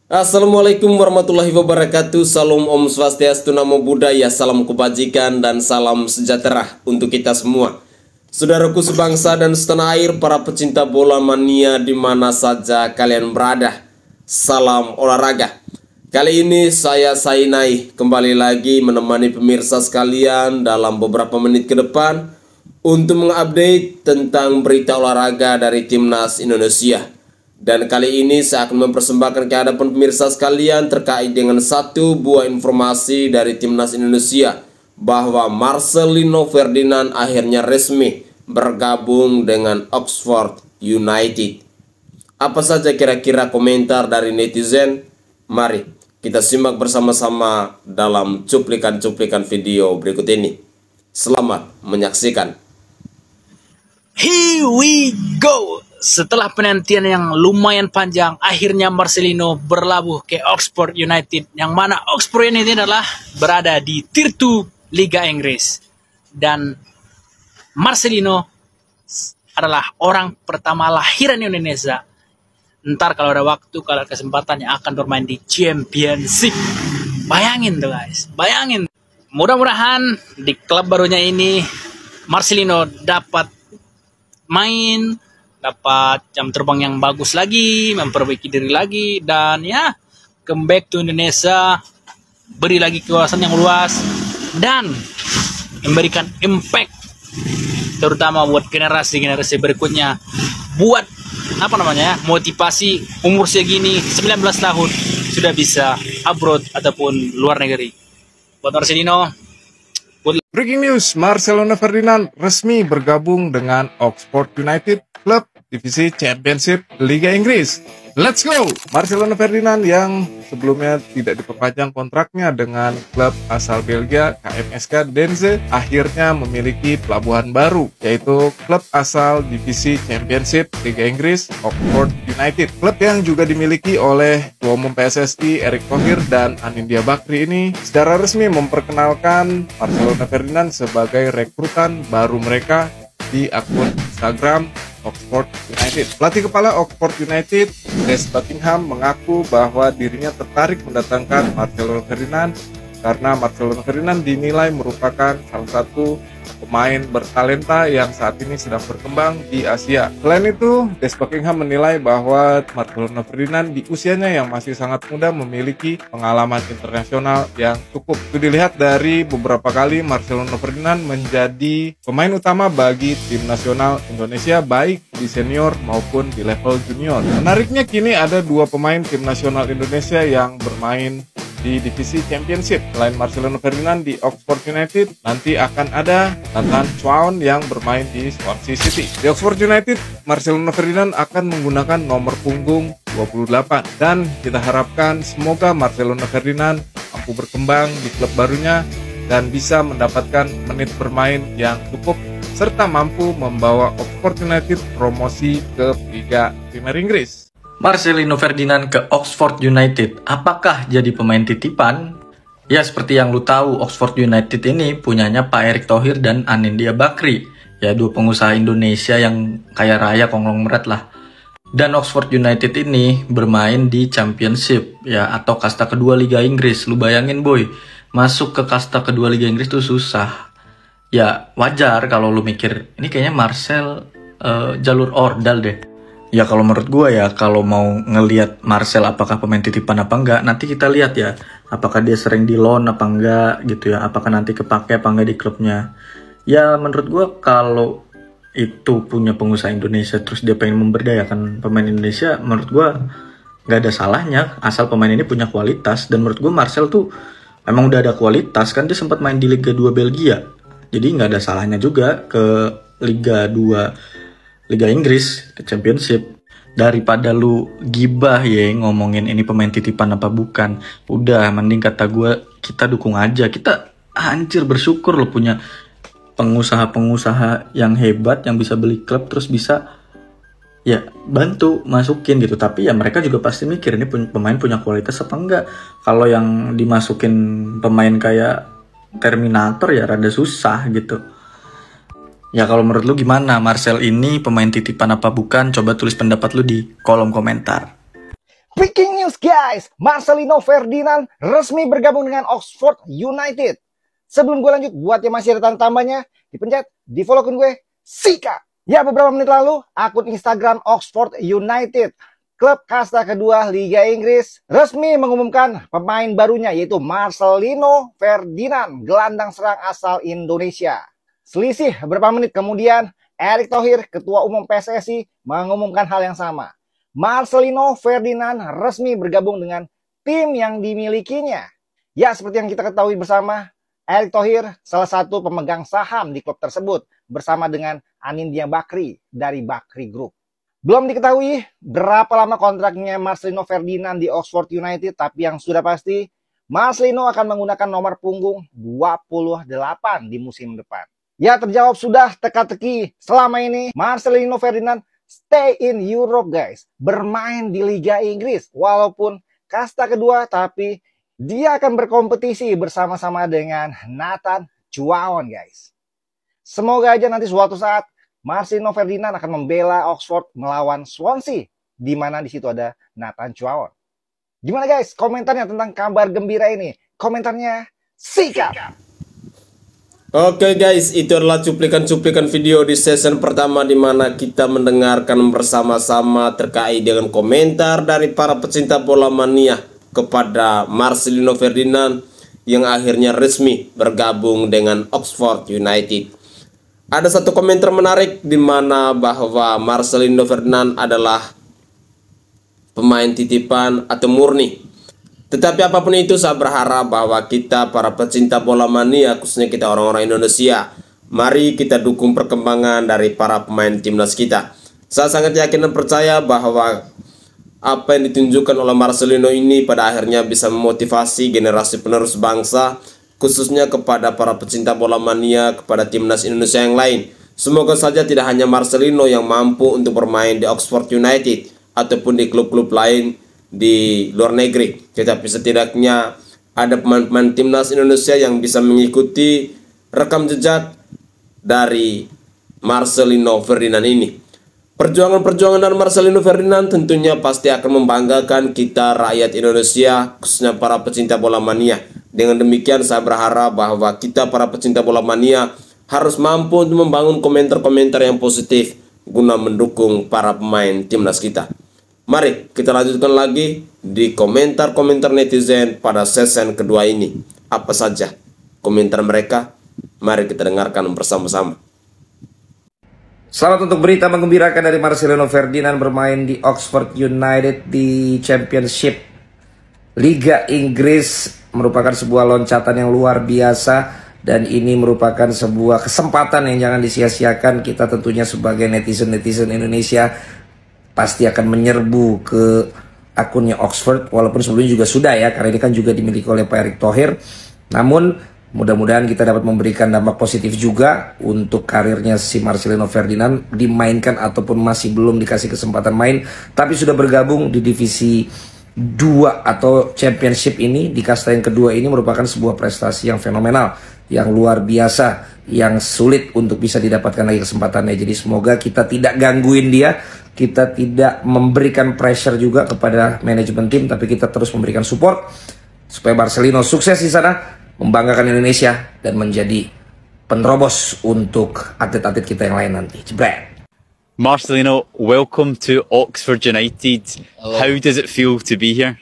Assalamualaikum warahmatullahi wabarakatuh. Salam Om Swastiastu, Namo Buddhaya, salam kebajikan dan salam sejahtera untuk kita semua. Saudaraku sebangsa dan setanah air, para pecinta bola mania di mana saja kalian berada. Salam olahraga. Kali ini saya Sainai kembali lagi menemani pemirsa sekalian dalam beberapa menit ke depan untuk mengupdate tentang berita olahraga dari Timnas Indonesia. Dan kali ini saya akan mempersembahkan ke hadapan pemirsa sekalian terkait dengan satu buah informasi dari Timnas Indonesia bahwa Marcelino Ferdinand akhirnya resmi bergabung dengan Oxford United. Apa saja kira-kira komentar dari netizen? Mari kita simak bersama-sama dalam cuplikan-cuplikan video berikut ini. Selamat menyaksikan. Here we go. Setelah penantian yang lumayan panjang, akhirnya Marcelino berlabuh ke Oxford United, yang mana Oxford United adalah berada di Tier 2 Liga Inggris. Dan Marcelino adalah orang pertama lahiran Indonesia. Ntar kalau ada waktu, kalau ada kesempatan, yang akan bermain di Championship. Bayangin tuh guys, bayangin. Mudah-mudahan di klub barunya ini Marcelino dapat main, dapat jam terbang yang bagus lagi, memperbaiki diri lagi, dan ya comeback to Indonesia, beri lagi kewawasan yang luas dan memberikan impact terutama buat generasi-generasi berikutnya, buat motivasi umur segini 19 tahun sudah bisa abroad ataupun luar negeri. Buat Marcelino, breaking news, Marcelino Ferdinand resmi bergabung dengan Oxford United, klub divisi Championship Liga Inggris. Let's go! Marcelino Ferdinand yang sebelumnya tidak diperpanjang kontraknya dengan klub asal Belgia KMSK Denze akhirnya memiliki pelabuhan baru, yaitu klub asal divisi Championship Liga Inggris Oxford United. Klub yang juga dimiliki oleh Ketua Umum PSSI Erick Thohir dan Anindya Bakri ini secara resmi memperkenalkan Marcelino Ferdinand sebagai rekrutan baru mereka di akun Instagram Oxford United. Pelatih kepala Oxford United, Des Buckingham, mengaku bahwa dirinya tertarik mendatangkan Marcelino Ferdinand karena Marcelino Ferdinand dinilai merupakan salah satu pemain bertalenta yang saat ini sedang berkembang di Asia. Selain itu, Des Buckingham menilai bahwa Marcelino Ferdinand di usianya yang masih sangat muda memiliki pengalaman internasional yang cukup. Itu dilihat dari beberapa kali Marcelino Ferdinand menjadi pemain utama bagi tim nasional Indonesia baik di senior maupun di level junior. Menariknya kini ada dua pemain tim nasional Indonesia yang bermain di divisi Championship. Selain Marcelino Ferdinand di Oxford United, nanti akan ada Nathan Chuan yang bermain di Swansea City. Di Oxford United, Marcelino Ferdinand akan menggunakan nomor punggung 28 dan kita harapkan semoga Marcelino Ferdinand mampu berkembang di klub barunya dan bisa mendapatkan menit bermain yang cukup serta mampu membawa Oxford United promosi ke Liga Premier Inggris. Marcelino Ferdinand ke Oxford United, apakah jadi pemain titipan? Ya seperti yang lu tahu, Oxford United ini punyanya Pak Erick Thohir dan Anindya Bakri, ya dua pengusaha Indonesia yang kaya raya konglomerat lah. Dan Oxford United ini bermain di Championship, ya atau kasta kedua Liga Inggris. Lu bayangin boy, masuk ke kasta kedua Liga Inggris tuh susah. Ya wajar kalau lu mikir, ini kayaknya Marcel jalur ordal deh. Ya kalau menurut gue ya, kalau mau ngelihat Marcel apakah pemain titipan apa enggak, nanti kita lihat ya, apakah dia sering di loan apa enggak gitu ya, apakah nanti kepake apa enggak di klubnya. Ya menurut gue kalau itu punya pengusaha Indonesia terus dia pengen memberdayakan pemain Indonesia, menurut gue nggak ada salahnya asal pemain ini punya kualitas. Dan menurut gue Marcel tuh emang udah ada kualitas, kan dia sempat main di Liga 2 Belgia, jadi nggak ada salahnya juga ke Liga 2 Liga Inggris, ke Championship. Daripada lu gibah ya ngomongin ini pemain titipan apa bukan, udah mending kata gue kita dukung aja. Kita anjir bersyukur lo punya pengusaha-pengusaha yang hebat yang bisa beli klub terus bisa ya bantu masukin gitu. Tapi ya mereka juga pasti mikir ini pemain punya kualitas apa enggak. Kalau yang dimasukin pemain kayak Terminator ya rada susah gitu. Ya kalau menurut lu gimana? Marcel ini pemain titipan apa bukan? Coba tulis pendapat lu di kolom komentar. Breaking news guys, Marcelino Ferdinand resmi bergabung dengan Oxford United. Sebelum gue lanjut, buat yang masih ada tanda tambahnya, dipencet, di follow akun gue, Sika. Ya, beberapa menit lalu, akun Instagram Oxford United, klub kasta kedua Liga Inggris, resmi mengumumkan pemain barunya, yaitu Marcelino Ferdinand, gelandang serang asal Indonesia. Selisih beberapa menit kemudian, Erick Thohir, Ketua Umum PSSI, mengumumkan hal yang sama. Marcelino Ferdinand resmi bergabung dengan tim yang dimilikinya. Ya, seperti yang kita ketahui bersama, Erick Thohir salah satu pemegang saham di klub tersebut bersama dengan Anindya Bakri dari Bakri Group. Belum diketahui berapa lama kontraknya Marcelino Ferdinand di Oxford United, tapi yang sudah pasti Marcelino akan menggunakan nomor punggung 28 di musim depan. Ya, terjawab sudah teka-teki. Selama ini Marcelino Ferdinand stay in Europe guys, bermain di Liga Inggris walaupun kasta kedua, tapi dia akan berkompetisi bersama-sama dengan Nathan Chuaon guys. Semoga aja nanti suatu saat Marcelino Ferdinand akan membela Oxford melawan Swansea, di mana di situ ada Nathan Chuaon. Gimana guys komentarnya tentang kabar gembira ini? Komentarnya sikat. Oke guys, itu adalah cuplikan-cuplikan video di season pertama di mana kita mendengarkan bersama-sama terkait dengan komentar dari para pecinta bola mania kepada Marcelino Ferdinand yang akhirnya resmi bergabung dengan Oxford United. Ada satu komentar menarik di mana bahwa Marcelino Ferdinand adalah pemain titipan atau murni. Tetapi apapun itu, saya berharap bahwa kita para pecinta bola mania, khususnya kita orang-orang Indonesia, mari kita dukung perkembangan dari para pemain timnas kita. Saya sangat yakin dan percaya bahwa apa yang ditunjukkan oleh Marcelino ini pada akhirnya bisa memotivasi generasi penerus bangsa, khususnya kepada para pecinta bola mania, kepada timnas Indonesia yang lain. Semoga saja tidak hanya Marcelino yang mampu untuk bermain di Oxford United ataupun di klub-klub lain di luar negeri, tetapi setidaknya ada pemain-pemain timnas Indonesia yang bisa mengikuti rekam jejak dari Marcelino Ferdinand ini. Perjuangan-perjuangan dari Marcelino Ferdinand tentunya pasti akan membanggakan kita rakyat Indonesia, khususnya para pecinta bola mania. Dengan demikian saya berharap bahwa kita para pecinta bola mania harus mampu untuk membangun komentar-komentar yang positif guna mendukung para pemain timnas kita. Mari kita lanjutkan lagi di komentar-komentar netizen pada season kedua ini. Apa saja komentar mereka? Mari kita dengarkan bersama-sama. Selamat untuk berita menggembirakan dari Marcelino Ferdinand bermain di Oxford United di Championship Liga Inggris. Merupakan sebuah loncatan yang luar biasa. Dan ini merupakan sebuah kesempatan yang jangan disia-siakan. Kita tentunya sebagai netizen-netizen Indonesia pasti akan menyerbu ke akunnya Oxford, walaupun sebelumnya juga sudah ya, karena ini kan juga dimiliki oleh Pak Erick Thohir. Namun mudah-mudahan kita dapat memberikan dampak positif juga untuk karirnya si Marcelino Ferdinand, dimainkan ataupun masih belum dikasih kesempatan main, tapi sudah bergabung di divisi 2 atau championship ini, di kasta yang kedua ini merupakan sebuah prestasi yang fenomenal, yang luar biasa, yang sulit untuk bisa didapatkan lagi kesempatannya. Jadi semoga kita tidak gangguin dia, kita tidak memberikan pressure juga kepada manajemen tim, tapi kita terus memberikan support supaya Marcelino sukses di sana, membanggakan Indonesia dan menjadi penerobos untuk atlet-atlet kita yang lain nanti. Jebret. Marcelino, welcome to Oxford United. Hello. How does it feel to be here?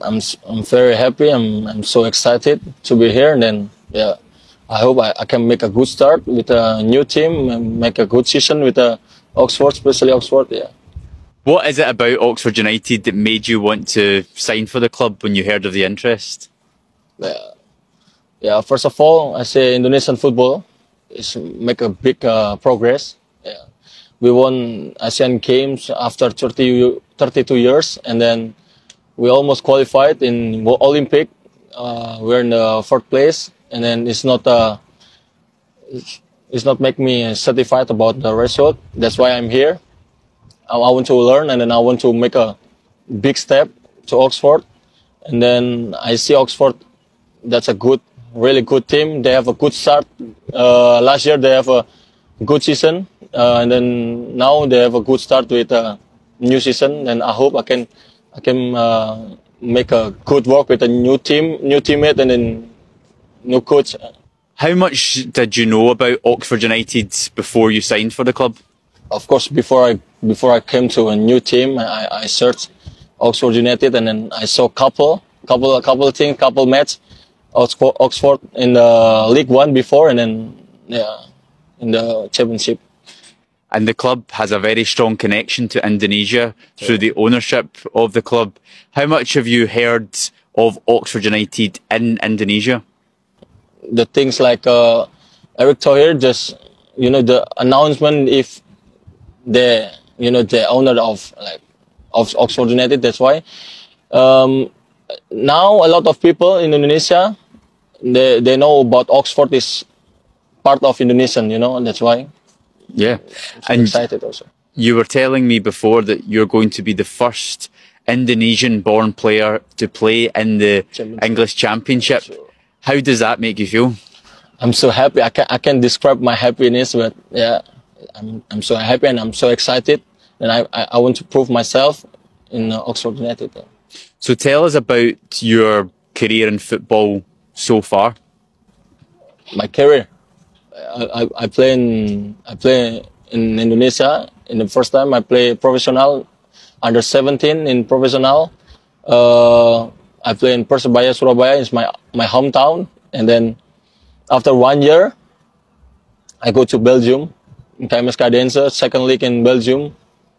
I'm very happy. I'm so excited to be here, and then yeah, I hope I can make a good start with a new team and make a good season with Oxford, especially Oxford. Yeah. What is it about Oxford United that made you want to sign for the club when you heard of the interest? Yeah. First of all, I say Indonesian football is make a big progress. Yeah. We won Asian Games after 32 years, and then we almost qualified in Olympic. We're in the 4th place, and then it's not make me satisfied about the result. That's why I'm here. I want to learn, and then I want to make a big step to Oxford. And then I see Oxford, that's a really good team. They have a good start. Last year they have a good season, and then now they have a good start with a new season. And I hope I make a good work with a new teammate, and then new coach. How much did you know about Oxford United before you signed for the club? Of course, before I came to a new team, I searched Oxford United, and then I saw couple match Oxford in the League One before, and then in the Championship. And the club has a very strong connection to Indonesia through the ownership of the club. How much have you heard of Oxford United in Indonesia? The things like Erick Thohir, just the announcement, if the owner of Oxford United. That's why now a lot of people in Indonesia, they know about Oxford is part of Indonesian. That's why. Yeah, I'm excited also. You were telling me before that you're going to be the first Indonesian-born player to play in the English Championship. How does that make you feel? I'm so happy. I can't describe my happiness, but yeah, I'm so happy and I'm so excited, and I want to prove myself in Oxford United. So tell us about your career in football so far. My career. I play in Indonesia. In the first time I play professional, under 17 in professional. I play in Persebaya Surabaya. It's my hometown. And then after 1 year, I go to Belgium, in KMS Cadense, second league in Belgium.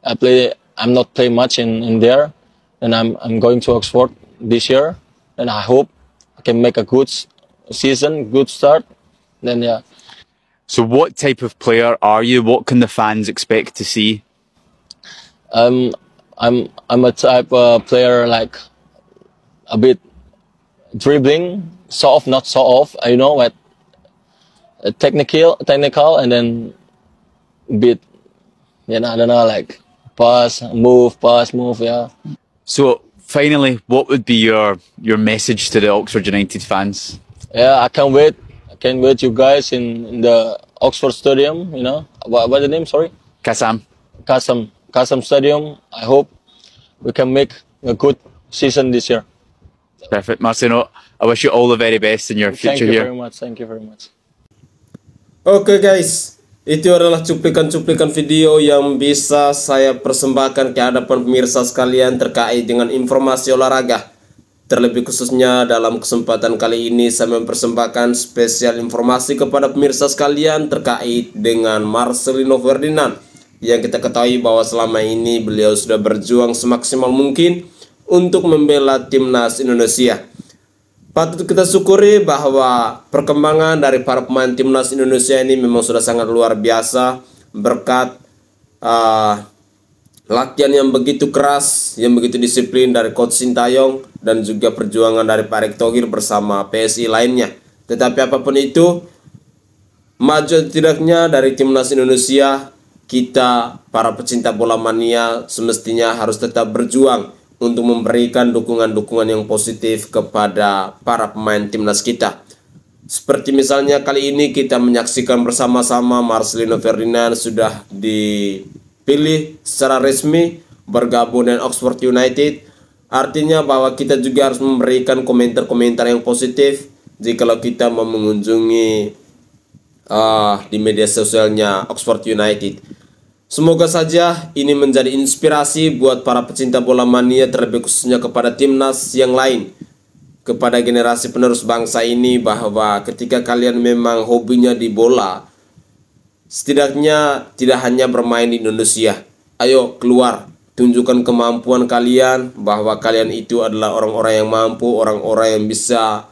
I'm not playing much in there, and I'm going to Oxford this year, and I hope I can make a good season, good start. Then yeah. So what type of player are you? What can the fans expect to see? I'm a type of player like a bit dribbling, soft, not so off. But technical, and then a bit, I don't know, like pass, move, yeah. So finally, what would be your message to the Oxford United fans? Yeah, I can't wait. You guys in the Oxford Stadium. What's the name? Sorry. Kasam Stadium. I hope we can make a good season this year. Perfect, Marcelino. I wish you all the very best in your future here. Thank you very much. Oke guys, itu adalah cuplikan-cuplikan video yang bisa saya persembahkan ke hadapan pemirsa sekalian terkait dengan informasi olahraga. Terlebih khususnya dalam kesempatan kali ini saya mempersembahkan spesial informasi kepada pemirsa sekalian terkait dengan Marcelino Ferdinand, yang kita ketahui bahwa selama ini beliau sudah berjuang semaksimal mungkin untuk membela timnas Indonesia. Patut kita syukuri bahwa perkembangan dari para pemain timnas Indonesia ini memang sudah sangat luar biasa berkat latihan yang begitu keras, yang begitu disiplin dari Coach Sintayong dan juga perjuangan dari Pak Erick Thohir bersama PSI lainnya. Tetapi apapun itu, maju tidaknya dari timnas Indonesia, kita para pecinta bola mania semestinya harus tetap berjuang untuk memberikan dukungan-dukungan yang positif kepada para pemain timnas kita. Seperti misalnya kali ini kita menyaksikan bersama-sama Marcelino Ferdinand sudah dipilih secara resmi bergabung dengan Oxford United. Artinya bahwa kita juga harus memberikan komentar-komentar yang positif jikalau kita mau mengunjungi di media sosialnya Oxford United. Semoga saja ini menjadi inspirasi buat para pecinta bola mania, terlebih khususnya kepada timnas yang lain, kepada generasi penerus bangsa ini, bahwa ketika kalian memang hobinya di bola, setidaknya tidak hanya bermain di Indonesia. Ayo keluar, tunjukkan kemampuan kalian, bahwa kalian itu adalah orang-orang yang mampu, orang-orang yang bisa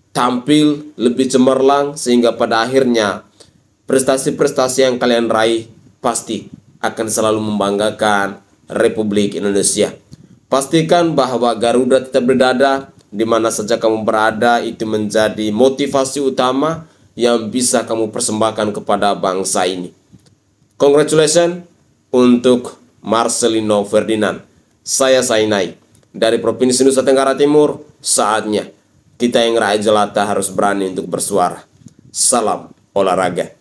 tampil lebih cemerlang, sehingga pada akhirnya prestasi-prestasi yang kalian raih pasti akan selalu membanggakan Republik Indonesia. Pastikan bahwa Garuda tetap berdada di mana saja kamu berada, itu menjadi motivasi utama yang bisa kamu persembahkan kepada bangsa ini. Congratulations untuk Marcelino Ferdinand. Saya Sainai dari Provinsi Nusa Tenggara Timur. Saatnya kita yang rakyat jelata harus berani untuk bersuara. Salam olahraga.